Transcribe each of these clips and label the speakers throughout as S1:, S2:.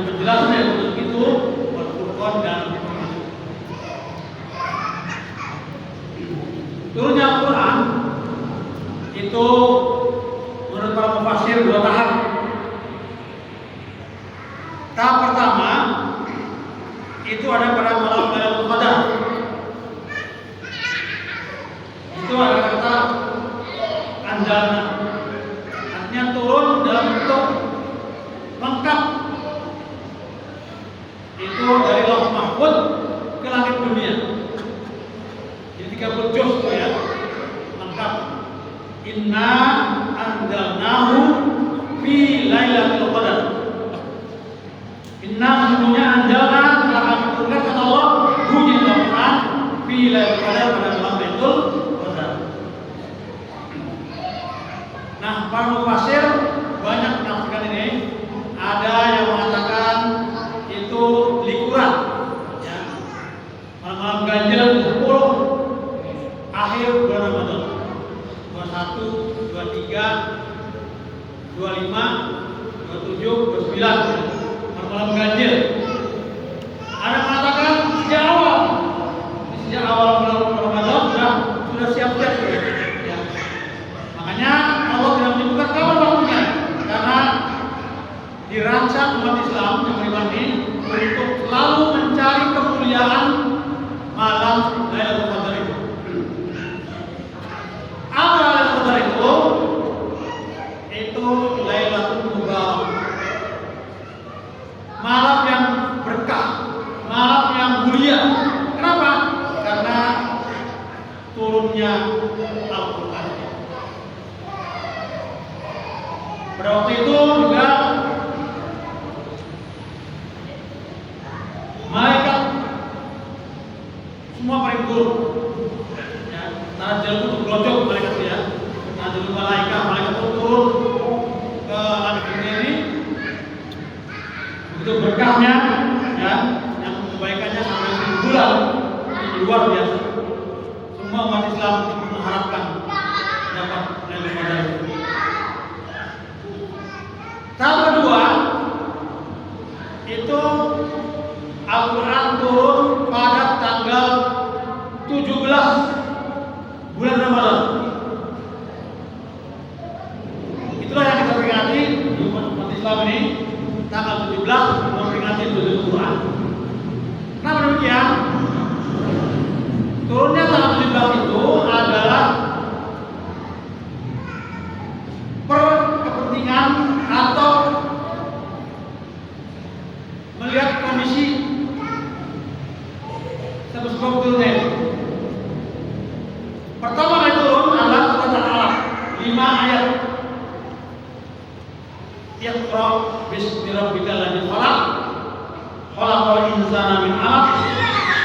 S1: penjelasan dari petunjuk itu Al-Furqan dan turunnya Al-Quran itu menurut para mufassir dua tahap. Tahap pertama itu ada pada malam Lailatul Qadar. Itu ada kata anjalna, artinya turun dalam bentuk lengkap. Itu dari Lauh Mahfuz ke langit dunia. Jadi 30 juz itu ya, lengkap. Inna anzalnahu fi lailatul qadar. Inna sesungguhnya anjalna telah kami turunkan kata Allah bunyi Al-Quran fi lailatul qadar pada malam Lailatul Qadar. Nah, para mufassir banyak menafsirkan ini. Ada yang mengatakan itu likuran, ya, malam-malam ganjil 10 akhir bulan Ramadan, 21, 23, 25, 27, 29, malam-malam ganjil. Ada yang mengatakan sejak awal bulan Ramadan sudah siap-siap, ya. Makanya Allah tidak menyebutkan kapan waktunya, karena dirancang umat Islam yang beriman ini untuk selalu mencari kemuliaan malam Lailatul Qadar itu. Apa Lailatul Qadar itu? Itu Lailatul Mubarak, malam yang berkah, malam yang mulia. Kenapa? Karena turunnya Al-Quran. Pada waktu itu juga malaikat semua paling turun, ya, tanah itu bergelojok malaikat ya, tanah malaikat turun ke langit dunia ini. Begitu berkahnya, ya, yang kebaikannya sampai 1000 bulan, ini luar biasa. Semua umat Islam mengharapkan dapat Lailatul Qadar. Tahap kedua itu Al-Quran turun pada tanggal 17 bulan Ramadan. Itulah yang kita peringati di umat Islam ini, tanggal 17 memperingati nuzul Quran. Kenapa demikian? Turunnya tanggal 17 itu adalah per kepentingan atau melihat kondisi sebab turunnya. Pertama kali turun adalah surat Al-Alaq 5 ayat. Iqra bismi rabbikal ladzi khalaq, khalaqal insana min 'alaq,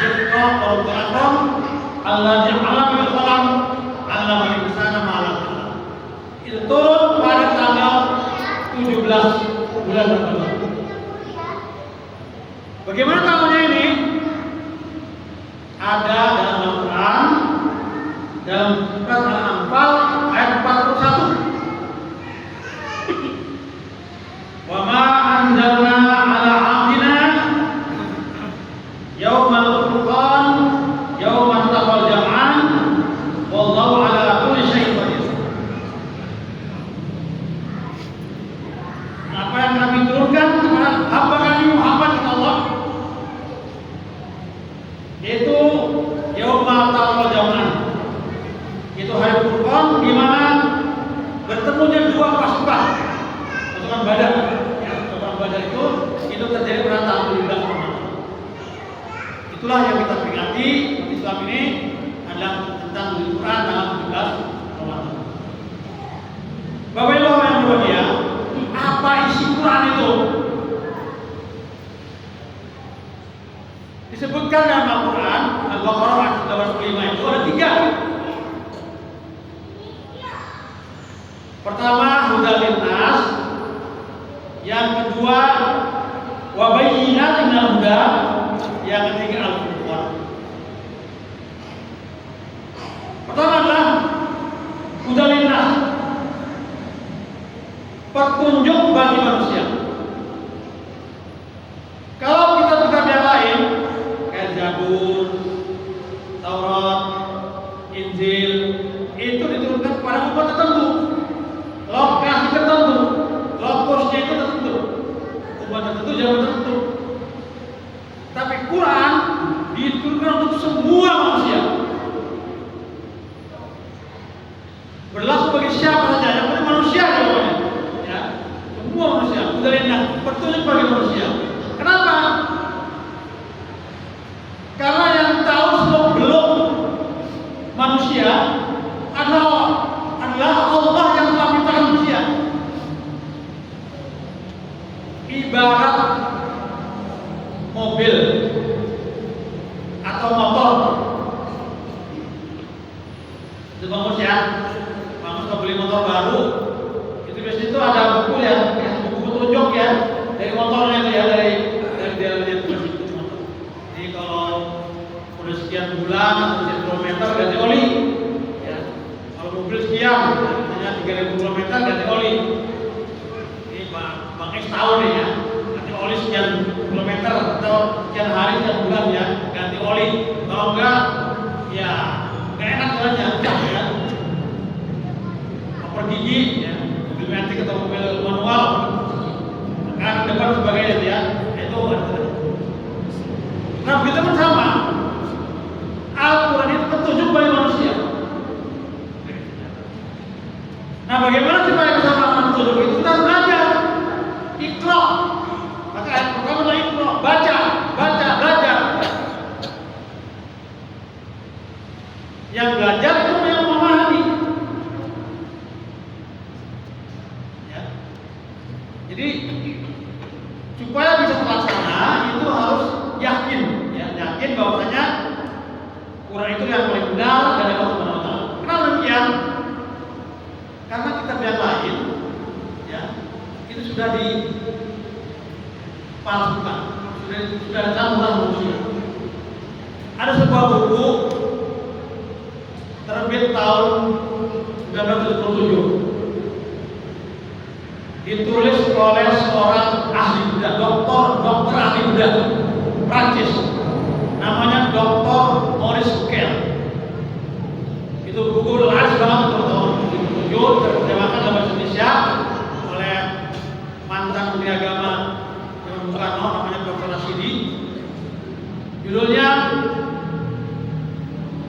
S1: iqra wa rabbukal akram, alladzi 'allama bil qalam, 'allamal insana ma 'lam ya'lam. Itu turun pada tanggal 17 bulan Ramadan. Bagaimana tahunya ini? Ada dalam Al-Quran, dalam surat Al-Anfal ayat 41. Wa ma anzalna 'ala 'abdina yaumal furqan yaumat taqal jam'an wallahu 'ala kulli syai'in qadir. Apa yang kami turunkan kepada hamba kami Muhammad Allah itu yaumat taqal jam'an, itu hari Furqan, di mana bertemunya dua pasukan Badar. Ya, perang Badar itu terjadi pada tahun 17 Ramadan. Itulah yang kita peringati Islam ini adalah tentang Al-Quran tanggal 17 Ramadan. Bapak Ibu yang berbahagia, apa isi Quran itu? Disebutkan dalam Al-Quran, Al-Baqarah ayat 85 itu ada 3. Pertama, hudal linnas. Yang kedua, wabayyinatin minal huda. Yang ketiga, Al-Furqan. Pertama adalah hudal linnas, petunjuk bagi manusia. berlaku bagi siapa saja, yang penting manusia jawabannya. Ya, semua manusia, hudalillah, petunjuk bagi manusia. Kenapa? Karena yang tahu sebelum manusia adalah Allah yang telah menciptakan manusia. Ibarat mobil atau motor. Itu bagus ya. Bagus kalau beli motor baru, itu biasanya itu ada buku ya, buku petunjuk ya dari motornya itu ya, dari dia tulis itu motor. Jadi kalau udah sekian bulan atau sekian kilometer ganti oli. Ya. Kalau mobil sekian, misalnya 3.000 kilometer ganti oli. Ini Bang X tahu nih ya. Ganti oli sekian kilometer atau sekian hari, sekian bulan ya, ganti oli. Kalau enggak, ya nggak enak jalannya, ya. Oper gigi, ya, mobil metik atau mobil manual, kan depan sebagainya ya, itu. Nah begitu pun sama. Al-Quran itu petunjuk bagi manusia. Nah bagaimana supaya bisa melakukan petunjuk itu? Kita harus belajar. Iqra. Maka ayat pertama adalah Iqra. Baca, belajar. Yang belajar itu yang memahami. Ya. Jadi supaya bisa terlaksana itu harus yakin, ya, yakin bahwasanya Quran itu yang paling benar dari Allah Subhanahu wa taala. Kenapa demikian? Karena kitab yang lain ya, itu sudah dipalsukan, sudah ada campuran manusia. Ada sebuah buku terbit tahun 1977. Ditulis oleh seorang ahli bedah, dokter ahli bedah Prancis. Namanya Dr. Maurice Bucaille. Itu buku laris banget untuk tahun 1977, terjemahkan dalam bahasa Indonesia oleh mantan Menteri Agama Zaman Bung Karno, namanya Dr. Rashidi. Judulnya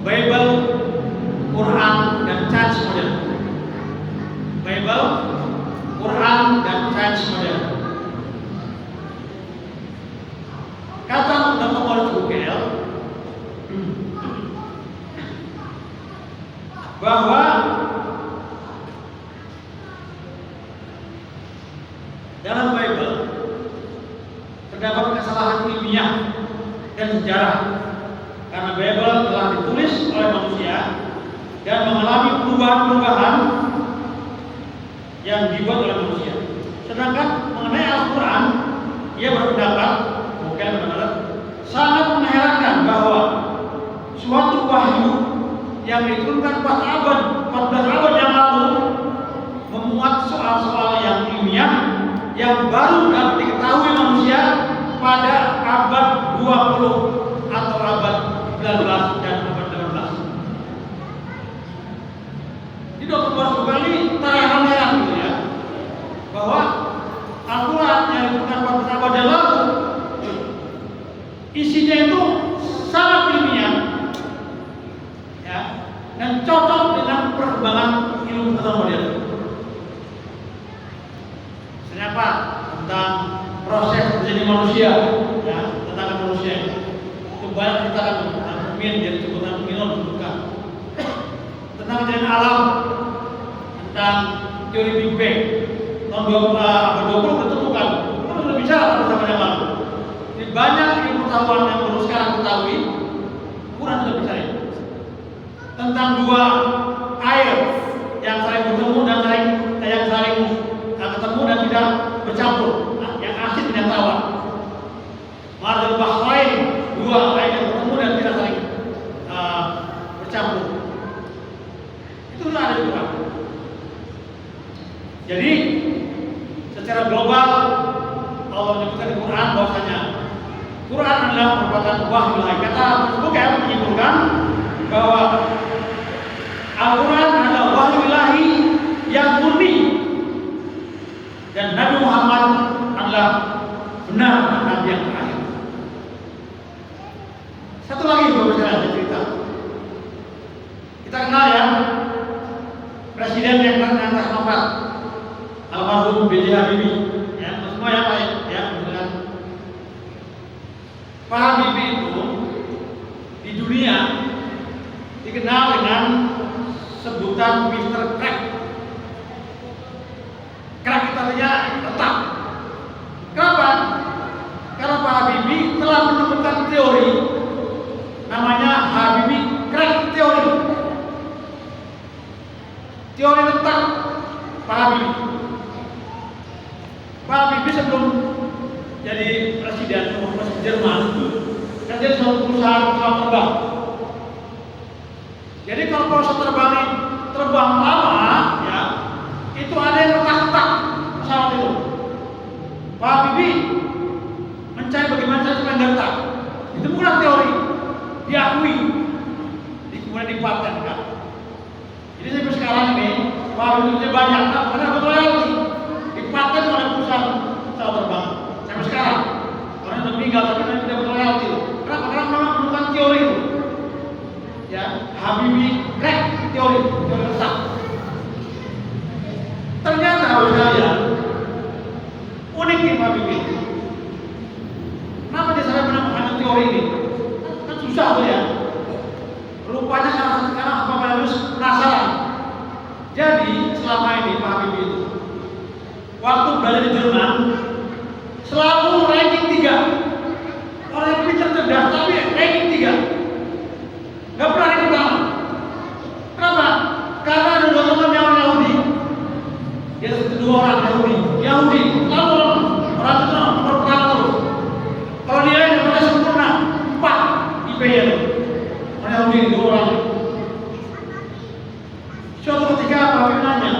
S1: Bible, Quran, dan Science Modern. Bible, Quran, dan Science Modern. Kata Dr. Maurice Bucaille bahwa dalam Bible terdapat kesalahan ilmiah dan sejarah karena Bible telah ditulis oleh manusia dan mengalami perubahan-perubahan yang dibuat oleh manusia. Sedangkan mengenai Al-Quran, ia berpendapat sangat mengherankan bahwa suatu wahyu yang diturunkan 14 abad yang lalu memuat soal-soal yang ilmiah yang baru dapat diketahui manusia pada abad 20 atau abad 19 dan abad 18. Di Dr. Maurice Bucaille terheran-heran gitu ya, bahwa Al-Quran yang diturunkan 14 abad yang lalu isinya itu sangat ilmiah ya, dan cocok dengan perkembangan ilmu pengetahuan modern. Misalnya apa? Tentang proses terjadi manusia, ya, tentang manusia itu banyak kita akan min, jadi sebutan minon bukan. Tentang kejadian alam, tentang teori Big Bang tahun 20 ditemukan. Kita sudah bicara pada zaman yang lalu. Banyak ilmu pengetahuan yang baru sekarang ketahui, Quran sudah bicara tentang dua air yang saling bertemu dan saling ketemu dan tidak bercampur, yang asid dan tawar. Marjal Bahrain, dua air yang bertemu dan tidak saling bercampur. Itu sudah ada di Quran. Jadi secara global Allah menyebutkan di Quran bahwasanya Quran adalah merupakan wahyu ilahi. Kata Bucaille menyimpulkan bahwa Al-Quran adalah wahyu ilahi yang murni dan Nabi Muhammad adalah benar nabi yang terakhir. Satu lagi Bapak saya cerita. Kita kenal ya Presiden Presiden yang teknokrat, almarhum B.J. Habibie, ya, semua yang lain, ya, misalkan Pak Habibie itu di dunia dikenal dengan sebutan Mr. Crack. Crack itu artinya tetap. Kenapa? Karena Pak Habibie telah menemukan teori namanya Habibie Crack Theory. Teori tetap Pak Habibie. Pak Habibie sebelum jadi presiden Jerman, kan dia suatu perusahaan pesawat terbang. Jadi kalau pesawat terbang lama, ya, itu ada yang retak-retak pesawat itu. Pak Habibie mencari bagaimana cara supaya nggak retak. Itu bukan teori, diakui, kemudian dipatenkan. Jadi sampai sekarang ini Pak Habibie banyak, karena betul royalti dipaten oleh perusahaan pesawat terbang sampai sekarang. Orang yang meninggal tapi nanti tidak berroyalti. Kenapa? Karena memang menemukan teori itu. Ya, Habibie Crack teori retak. Ternyata oleh saya unik nih Pak Habibie. Kenapa dia sampai menemukan teori ini? Kan susah tuh ya. Rupanya sekarang apa harus penasaran. Jadi selama ini Pak Habibie itu waktu berada di Jerman selalu ranking 3. Orang yang pintar cerdas tapi ranking 3. Gak pernah ranking pertama. Kenapa? Karena ada dua teman yang orang Yahudi. Dia kedua orang Yahudi. Lalu orang itu nomor pertama terus. Kalau dia yang dapat sempurna 4 IP-nya. Orang Yahudi dua orang. Suatu ketika Pak Habibie nanya,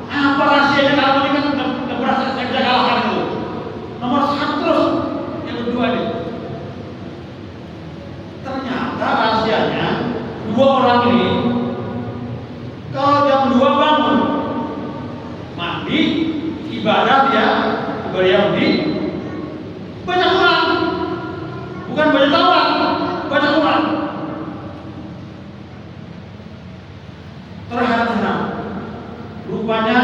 S1: apa rahasianya kalau ini kan nggak berasa saya bisa kalahkan itu. Nomor 1 terus yang kedua ini. Ternyata rahasianya dua orang ini kalau jam 2 bangun mandi ibadah ya ibadah Yahudi baca Quran, bukan baca Taurat, baca Quran. Terheran-heran. Rupanya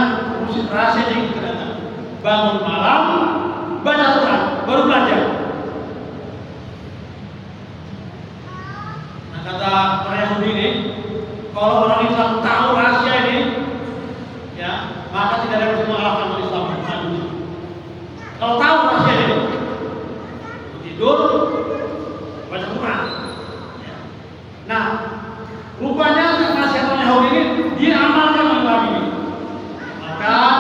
S1: rahasia yang ternyata bangun malam baca Quran baru belajar. Nah kata orang Yahudi ini, kalau orang Islam tahu rahasia ini, ya maka tidak ada yang bisa mengalahkan orang Islam. Kalau tahu rahasia ini, tidur baca Quran. Ya. Nah, rupanya nasihat orang Yahudi ini diamalkan oleh Pak Habibie. Makan,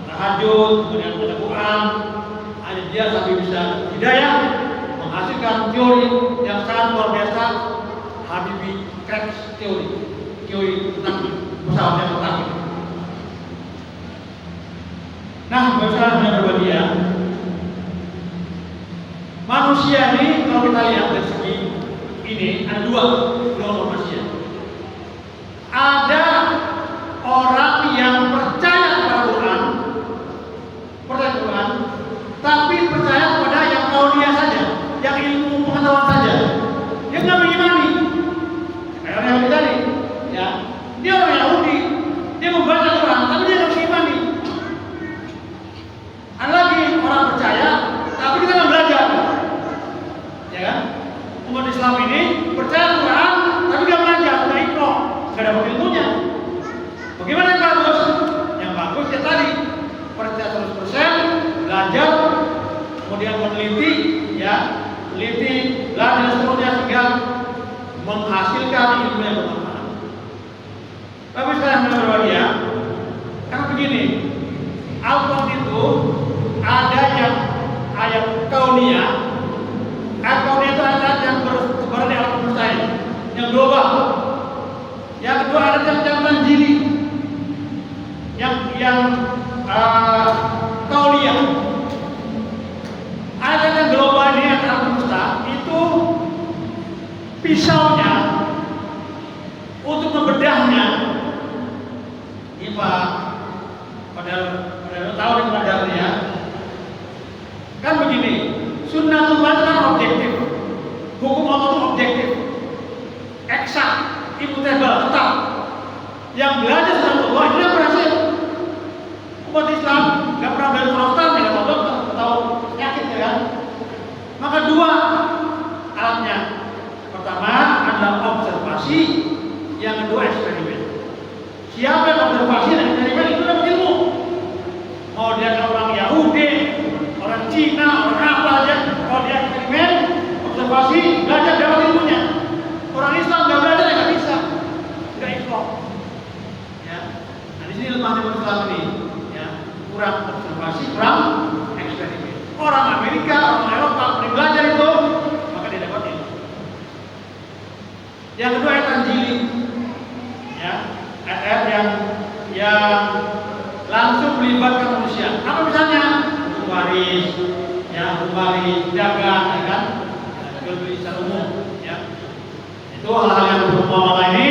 S1: tahajud, kemudian baca Quran, hanya dia sampai bisa hidayah, menghasilkan teori yang sangat luar biasa, Habibie Crack teori tentang pesawat yang retak. Nah, bersama dengan berbahagia, manusia ini kalau kita lihat dari segi ini ada dua kelompok manusia. Ada orang yang percaya kepada Quran, tapi percaya kepada yang kaunia saja, yang ilmu pengetahuan saja. Dia nggak mengimani. Kayak orang Yahudi tadi, ya. Dia orang Yahudi, dia membaca Quran, tapi dia nggak mengimani. Ada lagi orang percaya, tapi kita nggak belajar, ya kan? Umat Islam ini percaya Quran, tapi nggak belajar, nggak ikro, nggak dapat ilmunya. Bagaimana yang bagus? Yang bagus ya tadi percaya 100%, belajar, kemudian meneliti, ya, teliti, belajar dan seterusnya sehingga menghasilkan ilmu yang bermanfaat. Tapi sekarang berbahagia, karena begini, Al-Quran itu ada yang ayat kaunia. Ayat kaunia itu ayat yang bersebar di alam semesta yang global. Yang kedua ada yang tanjili, yang kaunia. Ayat yang global ini alam semesta itu pisaunya untuk membedahnya. Ini Pak, pada tahu yang pelajarnya kan begini, sunnatullah itu kan objektif, hukum Allah itu objektif, eksak, immutable, tetap. Yang belajar sunatullah itu yang berhasil. Umat Islam nggak pernah belajar Protestan, ya nggak tahu yakin ya kan? Maka dua alatnya. Pertama adalah observasi, yang kedua eksperimen. Siapa yang observasi dan eksperimen itu dapat ilmu. Mau dia orang Yahudi, orang Cina, orang apa aja, kalau dia eksperimen, observasi, belajar dapat ilmunya. Orang Islam nggak belajar ya nggak bisa, nggak Islam. Ya, nah di sini lemahnya Islam ini, ya kurang observasi, kurang eksperimen. Orang Amerika, orang Eropa, kalau belajar itu, maka dia dapat ilmu. Yang kedua ayat Tanjili, ya ayat yang langsung melibatkan manusia. Apa misalnya? Hukum waris, ya hukum waris, dagang, ya kan? Jual beli secara umum, ya. Itu hal-hal yang berumpama ini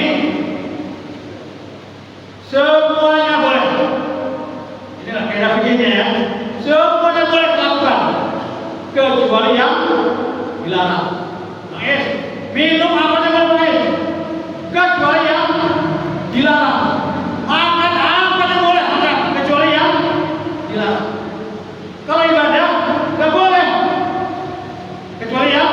S1: semuanya boleh. Inilah kaidah fikihnya ya. Semuanya boleh dilakukan kecuali yang dilarang. Nangis, minum apa aja boleh, kecuali yang dilarang. Makan apa yang boleh makan, kecuali yang dilarang. Kalau ibadah nggak boleh, kecuali yang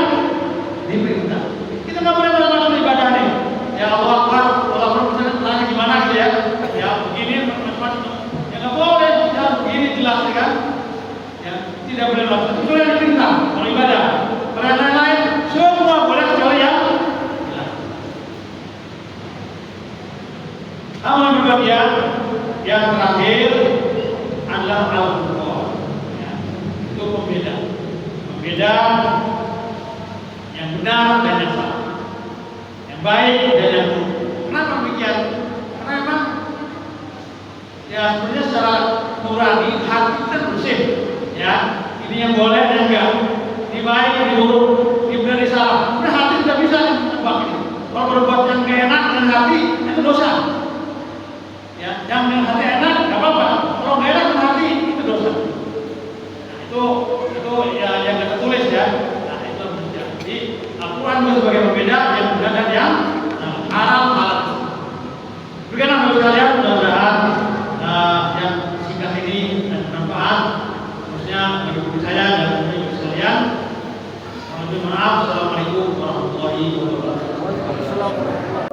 S1: diperintah. Kita nggak boleh macam-macam ibadah nih. Ya Allah Akbar, Allah Akbar misalnya tanya gimana gitu ya. Ya begini macam-macam. Ya nggak boleh. Ya begini jelas ya kan. Ya tidak boleh melakukan. Kecuali yang diperintah. Kalau ibadah, kalau yang lain-lain semua boleh kecuali yang dilarang. Amal juga yang terakhir adalah Al-Qur'an. Ya, itu pembeda yang benar dan yang salah, yang baik dan yang buruk. Kenapa demikian? Karena memang ya sebenarnya secara nurani hati kita bersih. Ya, ini yang boleh dan enggak, ini baik, ini buruk, ini benar, ini salah. Karena hati tidak bisa menebak ini. Kalau berbuat yang gak enak dengan hati itu dosa. Ya, yang dengan hati enak nggak apa-apa. Kalau nggak enak dengan hati itu dosa. Nah, itu ya yang kita tulis ya. Nah itu menjadi. Jadi Al-Quran itu sebagai pembeda yang benar dan yang halal. Berikanlah bagi kalian mudah-mudahan yang singkat ini dan bermanfaat. Khususnya bagi saya dan bagi sekalian. Mohon maaf. Assalamualaikum warahmatullahi wabarakatuh.